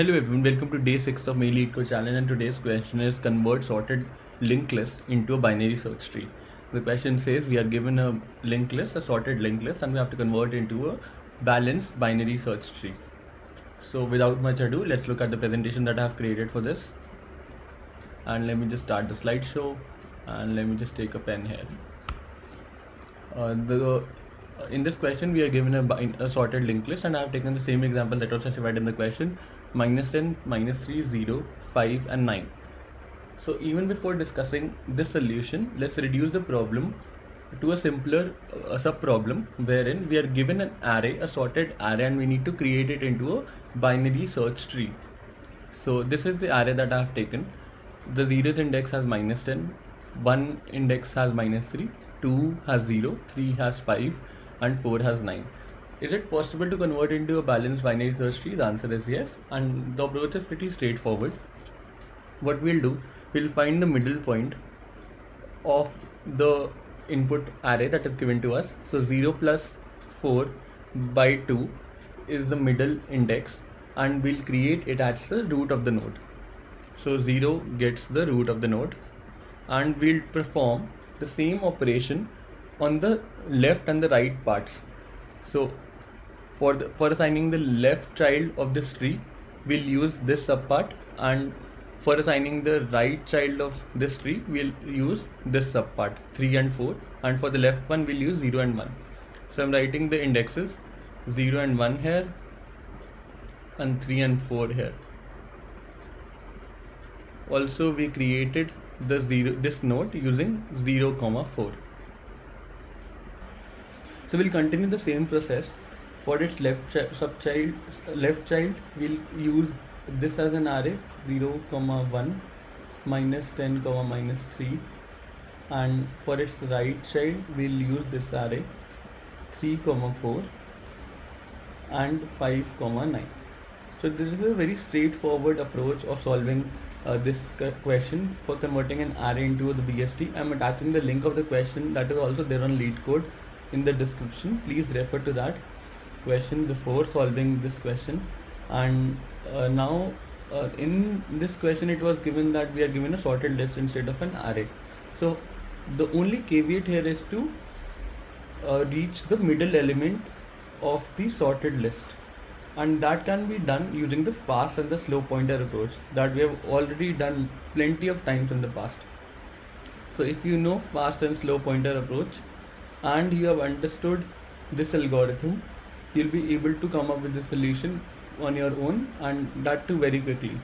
Hello everyone, welcome to day 6 of Mail Lead Code Challenge, and today's question is convert sorted linked list into a binary search tree. The question says we are given a linked list, a sorted linked list, and we have to convert into a balanced binary search tree. So without much ado, let's look at the presentation that I have created for this. And let me just start the slideshow, and let me just take a pen here. In this question we are given a sorted linked list, and I have taken the same example that was specified in the question: -10, -3, 0, 5 and 9. So even before discussing this solution, let's reduce the problem to a simpler sub problem, wherein we are given an array, a sorted array, and we need to create it into a binary search tree. So this is the array that I have taken. The 0th index has -10, 1 index has -3, 2 has 0, 3 has 5 and 4 has 9. Is it possible to convert into a balanced binary search tree? The answer is yes, and the approach is pretty straightforward. What we'll do, we'll find the middle point of the input array that is given to us. So 0 plus 4 by 2 is the middle index, and we'll create it as the root of the node. So 0 gets the root of the node, and we'll perform the same operation on the left and the right parts. So for assigning the left child of this tree, we'll use this subpart, and for assigning the right child of this tree, we'll use this subpart 3 and 4, and for the left one we'll use 0 and 1. So I'm writing the indexes 0 and 1 here and 3 and 4 here. Also we created this node using 0, 4. So we'll continue the same process. For its left child, we'll use this as an array 0, 1, -10, -3, and for its right child we'll use this array 3, 4 and 5, 9. So this is a very straightforward approach of solving this question for converting an array into the BST. I'm attaching the link of the question that is also there on LeetCode in the description. Please refer to that question before solving this question. And now in this question it was given that we are given a sorted list instead of an array. So the only caveat here is to reach the middle element of the sorted list, and that can be done using the fast and the slow pointer approach that we have already done plenty of times in the past. So if you know fast and slow pointer approach and you have understood this algorithm, you'll be able to come up with the solution on your own, and that too very quickly.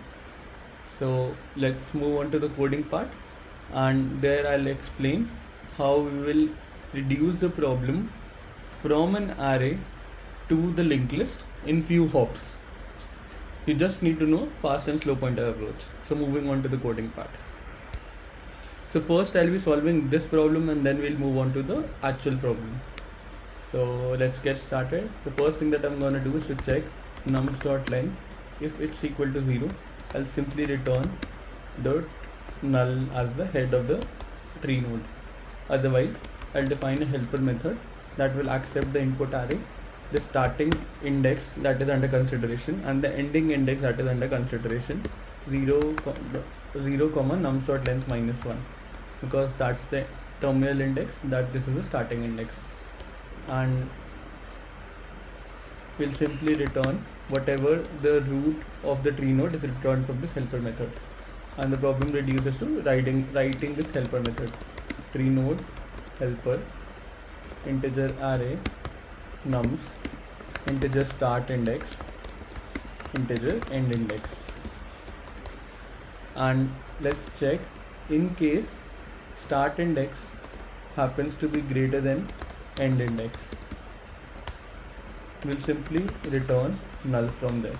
So let's move on to the coding part, and there I'll explain how we will reduce the problem from an array to the linked list in few hops. You just need to know fast and slow pointer approach. So moving on to the coding part. So first I'll be solving this problem, and then we'll move on to the actual problem. So let's get started. The first thing that I'm going to do is to check nums.length. If it's equal to 0, I'll simply return dot null as the head of the tree node. Otherwise, I'll define a helper method that will accept the input array, the starting index that is under consideration, and the ending index that is under consideration, 0, nums.length -1, because that's the terminal index, that this is the starting index. And we'll simply return whatever the root of the tree node is returned from this helper method, and the problem reduces to writing this helper method: tree node helper integer array nums integer start index integer end index. And let's check, in case start index happens to be greater than end index, we'll simply return null from there.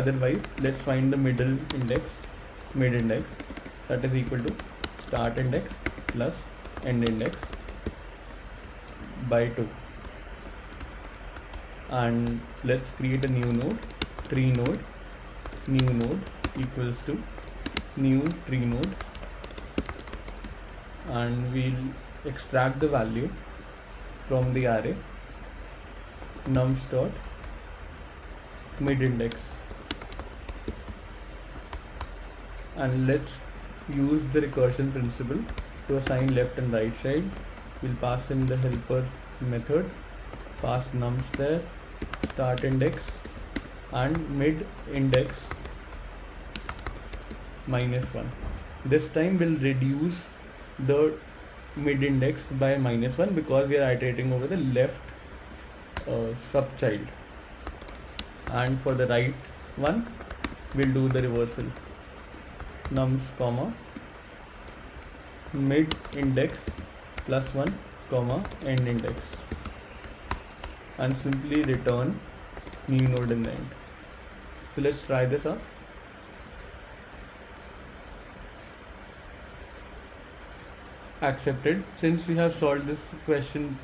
Otherwise, let's find the mid index, that is equal to start index plus end index by 2. And let's create a new node, tree node, new node equals to new tree node, and we'll extract the value from the array nums dot mid index. And let's use the recursion principle to assign left and right child. We'll pass in the helper method, pass nums there, start index and mid index -1. This time we'll reduce the mid index by -1 because we are iterating over the left subchild, and for the right one we'll do the reversal, nums comma mid index +1 comma end index, and simply return new node in the end. So let's try this out. Accepted. Since we have solved this question,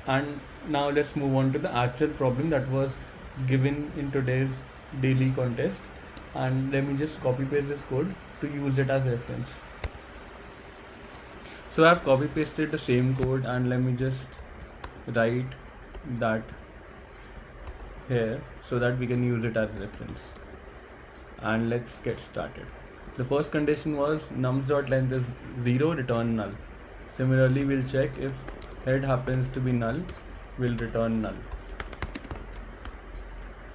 and now let's move on to the actual problem that was given in today's daily contest, and let me just copy paste this code to use it as reference. So I've copy pasted the same code, and let me just write that here so that we can use it as reference. And let's get started. The first condition was nums.length is 0, return null. Similarly, we'll check if head happens to be null, we'll return null.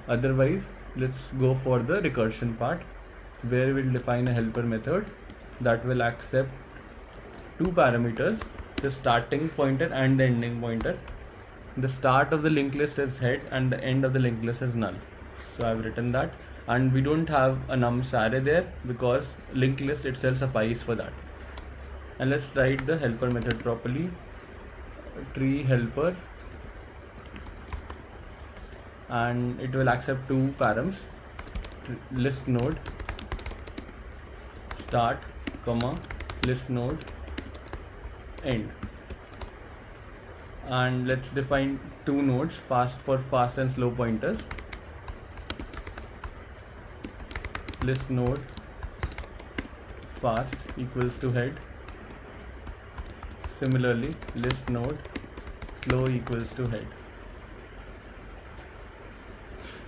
Otherwise, let's go for the recursion part, where we'll define a helper method that will accept two parameters, the starting pointer and the ending pointer. The start of the linked list is head and the end of the linked list is null. So I've written that, and we don't have a nums array there because linked list itself suffices for that. And let's write the helper method properly. Tree helper, and it will accept two params, list node start comma list node end. And let's define two nodes, fast for fast and slow pointers. List node fast equals to head. Similarly, list node slow equals to head.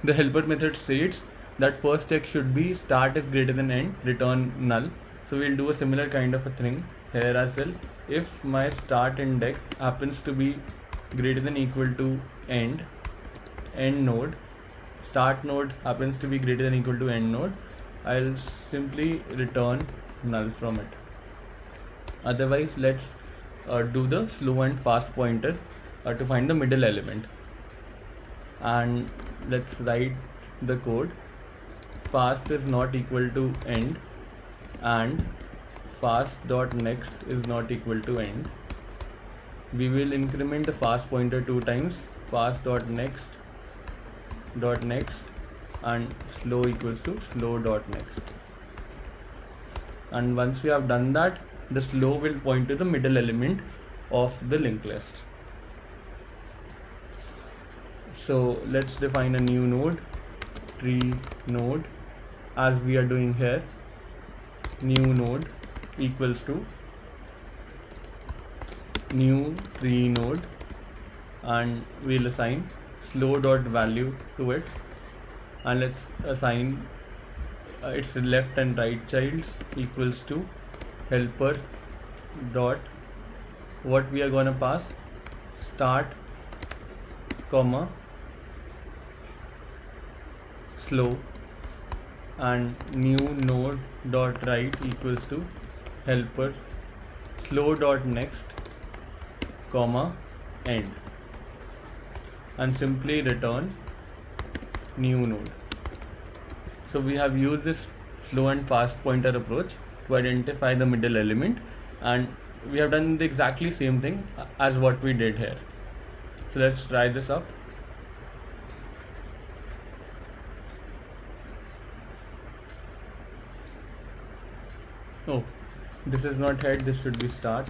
The helper method states that first check should be start is greater than end, return null. So we'll do a similar kind of a thing here as well. If my start index happens to be greater than equal to end node, start node happens to be greater than equal to end node, I'll simply return null from it. Otherwise, let's do the slow and fast pointer to find the middle element. And let's write the code. Fast is not equal to end, and fast dot next is not equal to end. We will increment the fast pointer 2 times, fast dot next and slow equals to slow dot next. And once we have done that, the slow will point to the middle element of the linked list. So let's define a new node, tree node, as we are doing here. New node equals to new tree node, and we'll assign slow dot value to it, and let's assign its left and right childs equals to helper dot, what we are gonna pass, start comma slow, and new node dot right equals to helper slow dot next comma end, and simply return new node. So we have used this slow and fast pointer approach to identify the middle element, and we have done the exactly same thing as what we did here. So let's try this up. Oh, this is not head, this should be start.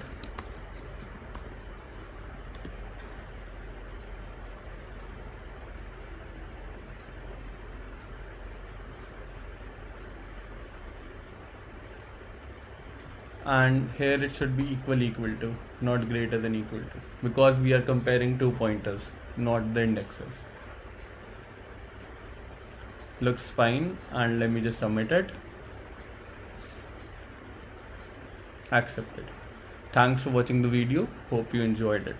And here it should be equal to, not greater than equal to, because we are comparing two pointers, not the indexes. looks fine, and let me just submit it. Accepted. Thanks for watching the video. Hope you enjoyed it.